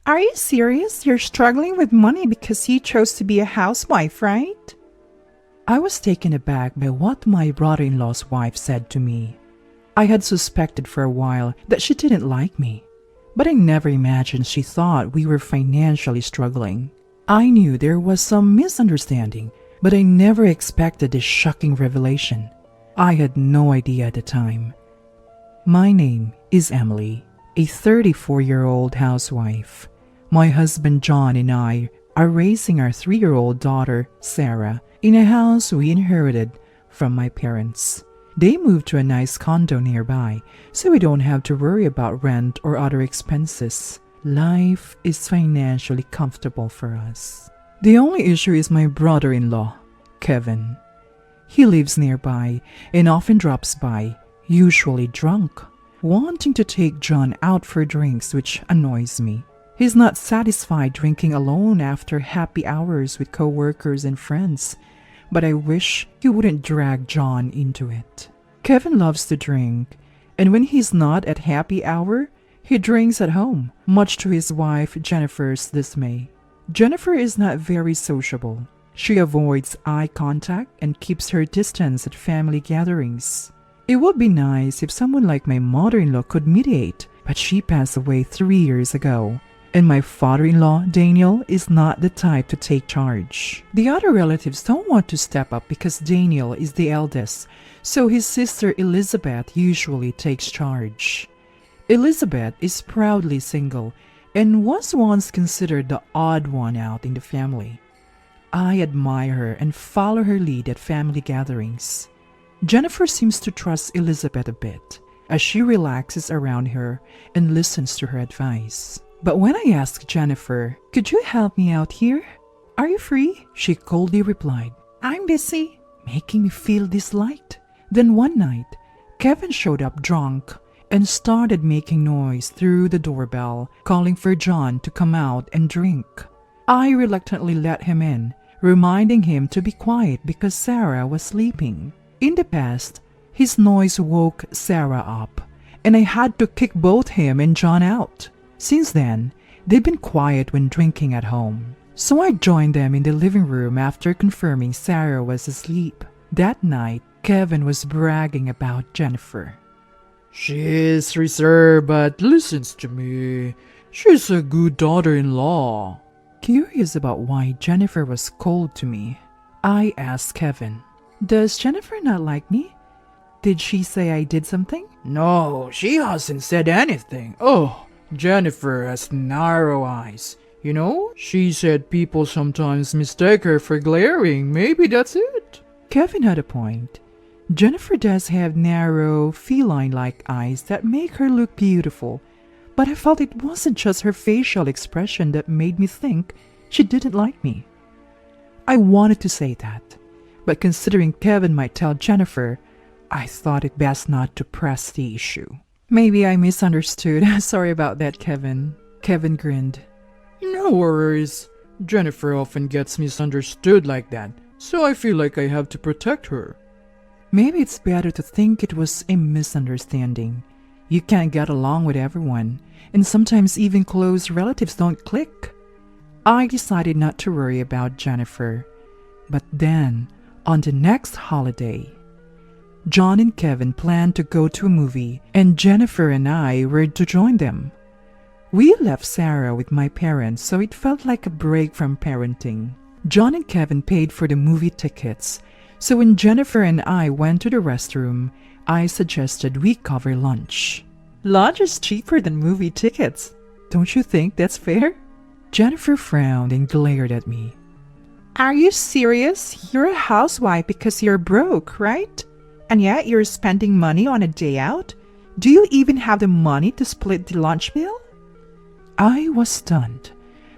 Are you serious? You're struggling with money because you chose to be a housewife, right? I was taken aback by what my brother-in-law's wife said to me. I had suspected for a while that she didn't like me, but I never imagined she thought we were financially struggling. I knew there was some misunderstanding, but I never expected this shocking revelation. I had no idea at the time. My name is Emily, a 34-year-old housewife. My husband John and I are raising our 3-year-old daughter, Sarah, in a house we inherited from my parents. They moved to a nice condo nearby, so we don't have to worry about rent or other expenses. Life is financially comfortable for us. The only issue is my brother-in-law, Kevin. He lives nearby and often drops by, usually drunk, wanting to take John out for drinks, which annoys me. He's not satisfied drinking alone after happy hours with co-workers and friends, but I wish he wouldn't drag John into it. Kevin loves to drink, and when he's not at happy hour, he drinks at home, much to his wife Jennifer's dismay. Jennifer is not very sociable. She avoids eye contact and keeps her distance at family gatherings. It would be nice if someone like my mother-in-law could mediate, but she passed away 3 years ago. And my father-in-law, Daniel, is not the type to take charge. The other relatives don't want to step up because Daniel is the eldest, so his sister Elizabeth usually takes charge. Elizabeth is proudly single and was once considered the odd one out in the family. I admire her and follow her lead at family gatherings. Jennifer seems to trust Elizabeth a bit, as she relaxes around her and listens to her advice. But when I asked Jennifer, "Could you help me out here? Are you free?" she coldly replied, "I'm busy," making me feel disliked. Then one night, Kevin showed up drunk and started making noise through the doorbell, calling for John to come out and drink. I reluctantly let him in, reminding him to be quiet because Sarah was sleeping. In the past, his noise woke Sarah up, and I had to kick both him and John out. Since then, they've been quiet when drinking at home. So I joined them in the living room after confirming Sarah was asleep. That night, Kevin was bragging about Jennifer. She is reserved but listens to me. She's a good daughter-in-law. Curious about why Jennifer was cold to me, I asked Kevin, "Does Jennifer not like me? Did she say I did something?" No, she hasn't said anything. Oh, Jennifer has narrow eyes. You know, she said people sometimes mistake her for glaring. Maybe that's it. Kevin had a point. Jennifer does have narrow, feline-like eyes that make her look beautiful, but I felt it wasn't just her facial expression that made me think she didn't like me. I wanted to say that, but considering Kevin might tell Jennifer, I thought it best not to press the issue. "Maybe I misunderstood. Sorry about that, Kevin." Kevin grinned. No worries. Jennifer often gets misunderstood like that, so I feel like I have to protect her. Maybe it's better to think it was a misunderstanding. You can't get along with everyone, and sometimes even close relatives don't click. I decided not to worry about Jennifer. But then, on the next holiday, John and Kevin planned to go to a movie, and Jennifer and I were to join them. We left Sarah with my parents, so it felt like a break from parenting. John and Kevin paid for the movie tickets, so when Jennifer and I went to the restroom, I suggested we cover lunch. Lunch is cheaper than movie tickets. Don't you think that's fair? Jennifer frowned and glared at me. "Are you serious? You're a housewife because you're broke, right? And yet you're spending money on a day out? Do you even have the money to split the lunch bill?" I was stunned,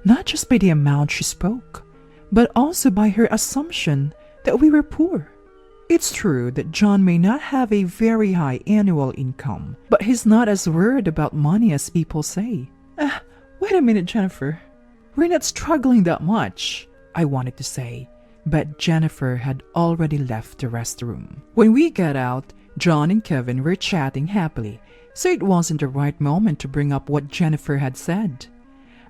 not just by the amount she spoke, but also by her assumption that we were poor. It's true that John may not have a very high annual income, but he's not as worried about money as people say. Wait a minute, Jennifer. We're not struggling that much, I wanted to say, but Jennifer had already left the restroom. When we got out, John and Kevin were chatting happily, so it wasn't the right moment to bring up what Jennifer had said.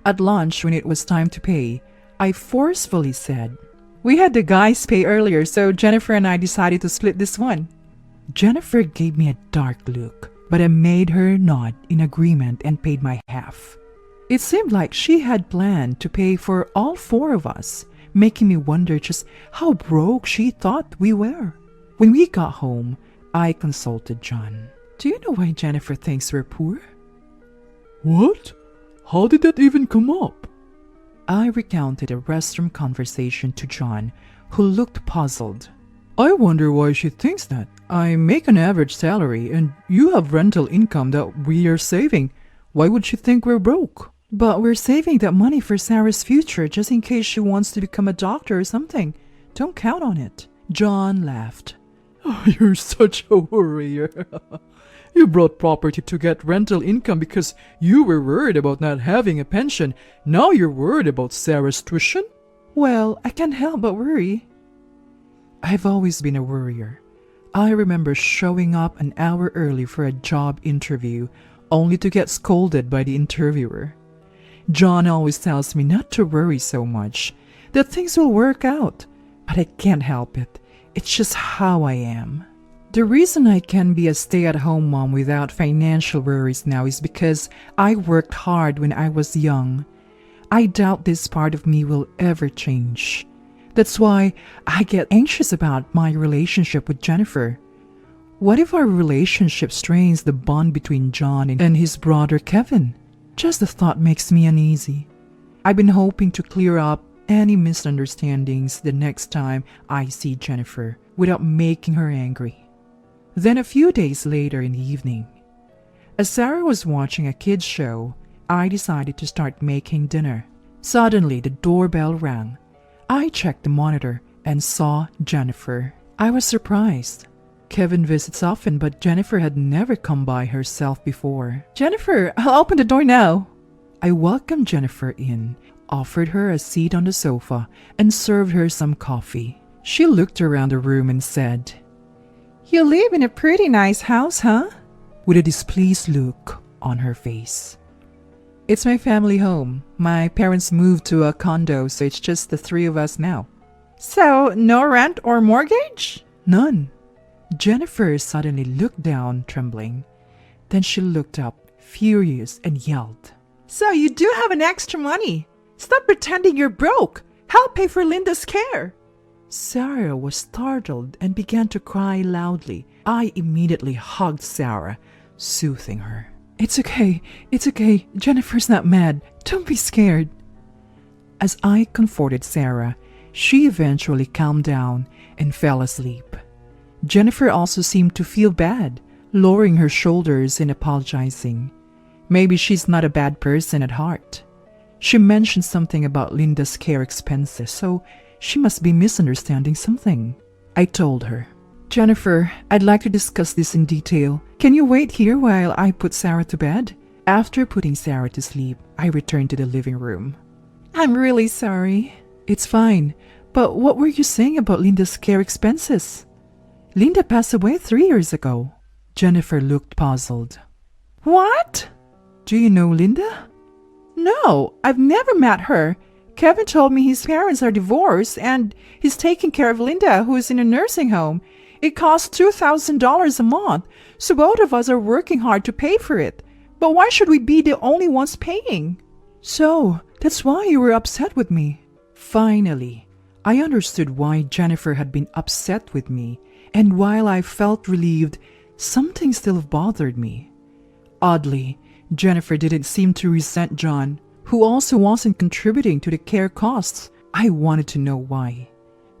At lunch, when it was time to pay, I forcefully said, "We had the guys pay earlier, so Jennifer and I decided to split this one." Jennifer gave me a dark look, but I made her nod in agreement and paid my half. It seemed like she had planned to pay for all four of us, making me wonder just how broke she thought we were. When we got home, I consulted John. "Do you know why Jennifer thinks we're poor?" What? How did that even come up? I recounted a restroom conversation to John, who looked puzzled. I wonder why she thinks that. I make an average salary and you have rental income that we are saving. Why would she think we're broke? "But we're saving that money for Sarah's future just in case she wants to become a doctor or something. Don't count on it." John laughed. Oh, you're such a worrier. You brought property to get rental income because you were worried about not having a pension. Now you're worried about Sarah's tuition? Well, I can't help but worry. I've always been a worrier. I remember showing up an hour early for a job interview only to get scolded by the interviewer. John always tells me not to worry so much, that things will work out, but I can't help it. It's just how I am. The reason I can be a stay-at-home mom without financial worries now is because I worked hard when I was young. I doubt this part of me will ever change. That's why I get anxious about my relationship with Jennifer. What if our relationship strains the bond between John and his brother Kevin? Just the thought makes me uneasy. I've been hoping to clear up any misunderstandings the next time I see Jennifer without making her angry. Then a few days later in the evening, as Sarah was watching a kids' show, I decided to start making dinner. Suddenly, the doorbell rang. I checked the monitor and saw Jennifer. I was surprised. Kevin visits often, but Jennifer had never come by herself before. "Jennifer, I'll open the door now." I welcomed Jennifer in, offered her a seat on the sofa, and served her some coffee. She looked around the room and said, "You live in a pretty nice house, huh?" with a displeased look on her face. "It's my family home. My parents moved to a condo, so it's just the three of us now." "So, no rent or mortgage?" "None." Jennifer suddenly looked down, trembling. Then she looked up, furious, and yelled, "So you do have an extra money? Stop pretending you're broke. Help pay for Linda's care." Sarah was startled and began to cry loudly. I immediately hugged Sarah, soothing her. It's okay. Jennifer's not mad. Don't be scared." As I comforted Sarah, she eventually calmed down and fell asleep. Jennifer also seemed to feel bad, lowering her shoulders and apologizing. Maybe she's not a bad person at heart. She mentioned something about Linda's care expenses, so she must be misunderstanding something. I told her, "Jennifer, I'd like to discuss this in detail. Can you wait here while I put Sarah to bed?" After putting Sarah to sleep, I returned to the living room. "I'm really sorry." "It's fine. But what were you saying about Linda's care expenses?" "Linda passed away 3 years ago." Jennifer looked puzzled. "What? Do you know Linda?" "No, I've never met her. Kevin told me his parents are divorced and he's taking care of Linda, who is in a nursing home. It costs $2,000 a month, so both of us are working hard to pay for it. But why should we be the only ones paying?" "So, that's why you were upset with me." Finally, I understood why Jennifer had been upset with me, and while I felt relieved, something still bothered me. Oddly, Jennifer didn't seem to resent John, who also wasn't contributing to the care costs. I wanted to know why.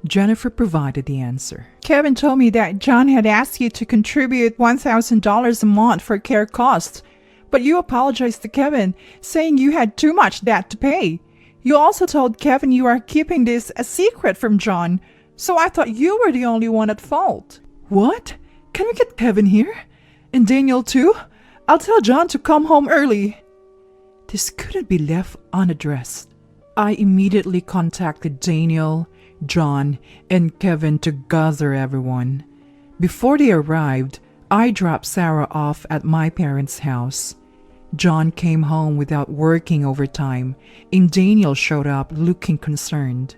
Jennifer provided the answer. "Kevin told me that John had asked you to contribute $1,000 a month for care costs, but you apologized to Kevin, saying you had too much debt to pay. You also told Kevin you are keeping this a secret from John, so I thought you were the only one at fault." "What? Can we get Kevin here? And Daniel too? I'll tell John to come home early." This couldn't be left unaddressed. I immediately contacted Daniel, John, and Kevin to gather everyone. Before they arrived, I dropped Sarah off at my parents' house. John came home without working overtime, and Daniel showed up looking concerned.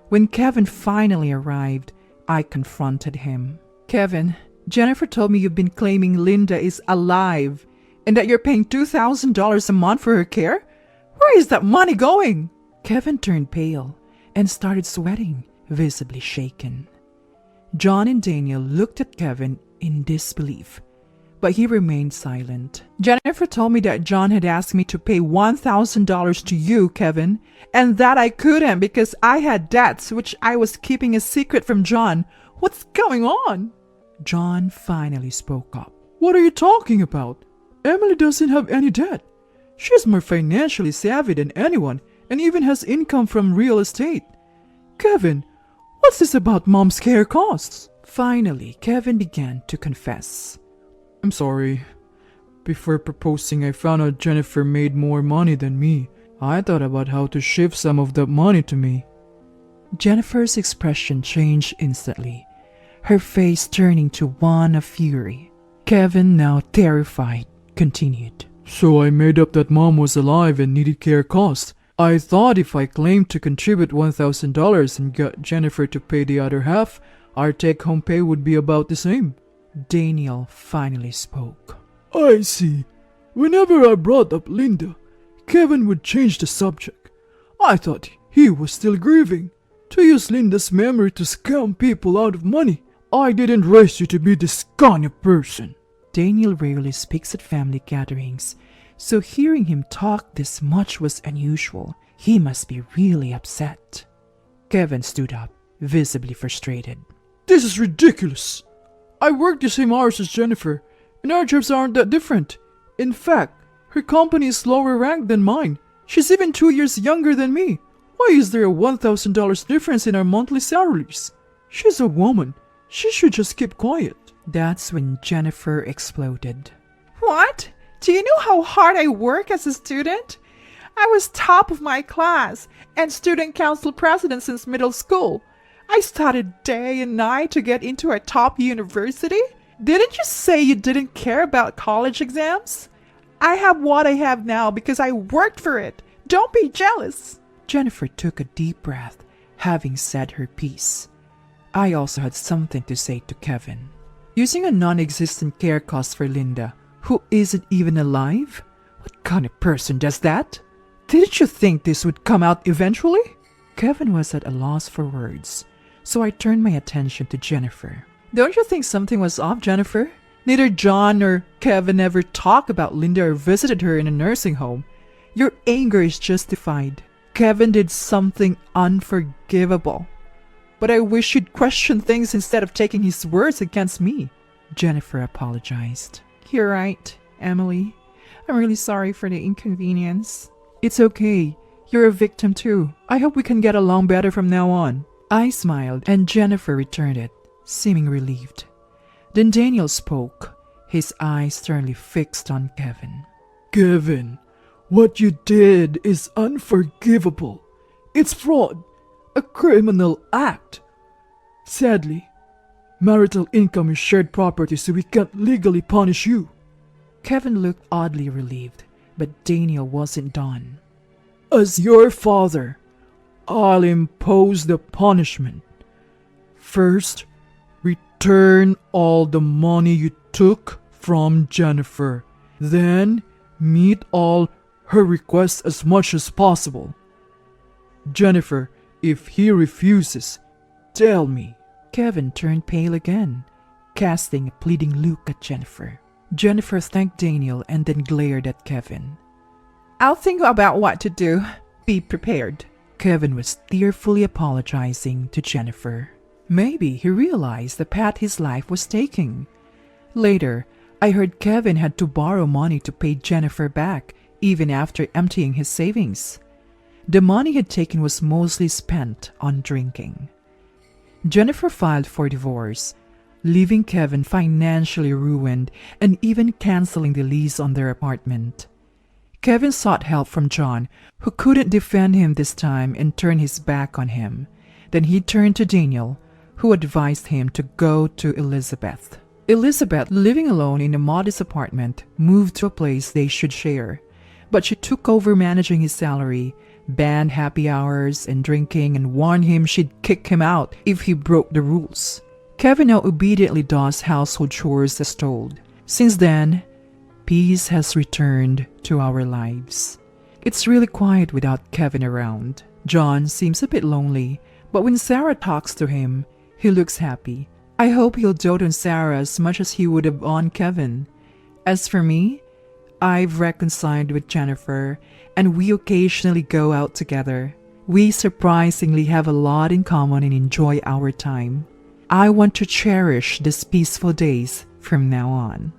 When Kevin finally arrived, I confronted him. Kevin, Jennifer told me you've been claiming Linda is alive and that you're paying $2,000 a month for her care? Where is that money going? Kevin turned pale and started sweating, visibly shaken. John and Daniel looked at Kevin in disbelief, but he remained silent. Jennifer told me that John had asked me to pay $1,000 to you, Kevin, and that I couldn't because I had debts which I was keeping a secret from John. What's going on? John finally spoke up. What are you talking about? Emily doesn't have any debt. She's more financially savvy than anyone and even has income from real estate. Kevin, what's this about mom's care costs? Finally, Kevin began to confess. I'm sorry. Before proposing, I found out Jennifer made more money than me. I thought about how to shift some of that money to me. Jennifer's expression changed instantly, her face turning to one of fury. Kevin, now terrified, continued. So I made up that mom was alive and needed care costs. I thought if I claimed to contribute $1,000 and got Jennifer to pay the other half, our take-home pay would be about the same. Daniel finally spoke. I see. Whenever I brought up Linda, Kevin would change the subject. I thought he was still grieving. To use Linda's memory to scam people out of money. I didn't raise you to be this kind of person. Daniel rarely speaks at family gatherings, so hearing him talk this much was unusual. He must be really upset. Kevin stood up, visibly frustrated. This is ridiculous. I work the same hours as Jennifer, and our jobs aren't that different. In fact, her company is lower ranked than mine. She's even 2 years younger than me. Why is there a $1,000 difference in our monthly salaries? She's a woman. She should just keep quiet. That's when Jennifer exploded. What? Do you know how hard I work as a student? I was top of my class and student council president since middle school. I studied day and night to get into a top university. Didn't you say you didn't care about college exams? I have what I have now because I worked for it. Don't be jealous. Jennifer took a deep breath, having said her piece. I also had something to say to Kevin. Using a non-existent care cost for Linda, who isn't even alive? What kind of person does that? Didn't you think this would come out eventually? Kevin was at a loss for words, so I turned my attention to Jennifer. Don't you think something was off, Jennifer? Neither John nor Kevin ever talked about Linda or visited her in a nursing home. Your anger is justified. Kevin did something unforgivable. But I wish you'd question things instead of taking his words against me. Jennifer apologized. You're right, Emily. I'm really sorry for the inconvenience. It's okay. You're a victim too. I hope we can get along better from now on. I smiled and Jennifer returned it, seeming relieved. Then Daniel spoke, his eyes sternly fixed on Kevin. Kevin, what you did is unforgivable. It's fraud. A criminal act. Sadly, marital income is shared property, so we can't legally punish you. Kevin looked oddly relieved, but Daniel wasn't done. As your father, I'll impose the punishment. First, return all the money you took from Jennifer. Then, meet all her requests as much as possible. Jennifer, if he refuses, tell me. Kevin turned pale again, casting a pleading look at Jennifer. Jennifer thanked Daniel and then glared at Kevin. I'll think about what to do. Be prepared. Kevin was tearfully apologizing to Jennifer. Maybe he realized the path his life was taking. Later, I heard Kevin had to borrow money to pay Jennifer back, even after emptying his savings. The money he'd taken was mostly spent on drinking. Jennifer filed for divorce, leaving Kevin financially ruined and even canceling the lease on their apartment. Kevin sought help from John, who couldn't defend him this time and turned his back on him. Then he turned to Daniel, who advised him to go to Elizabeth. Elizabeth, living alone in a modest apartment, moved to a place they should share. But she took over managing his salary, banned happy hours and drinking, and warned him she'd kick him out if he broke the rules. Kevin now obediently does household chores as told. Since then, peace has returned to our lives. It's really quiet without Kevin around. John seems a bit lonely, but when Sarah talks to him, he looks happy. I hope he'll dote on Sarah as much as he would have on Kevin. As for me, I've reconciled with Jennifer, and we occasionally go out together. We surprisingly have a lot in common and enjoy our time. I want to cherish these peaceful days from now on.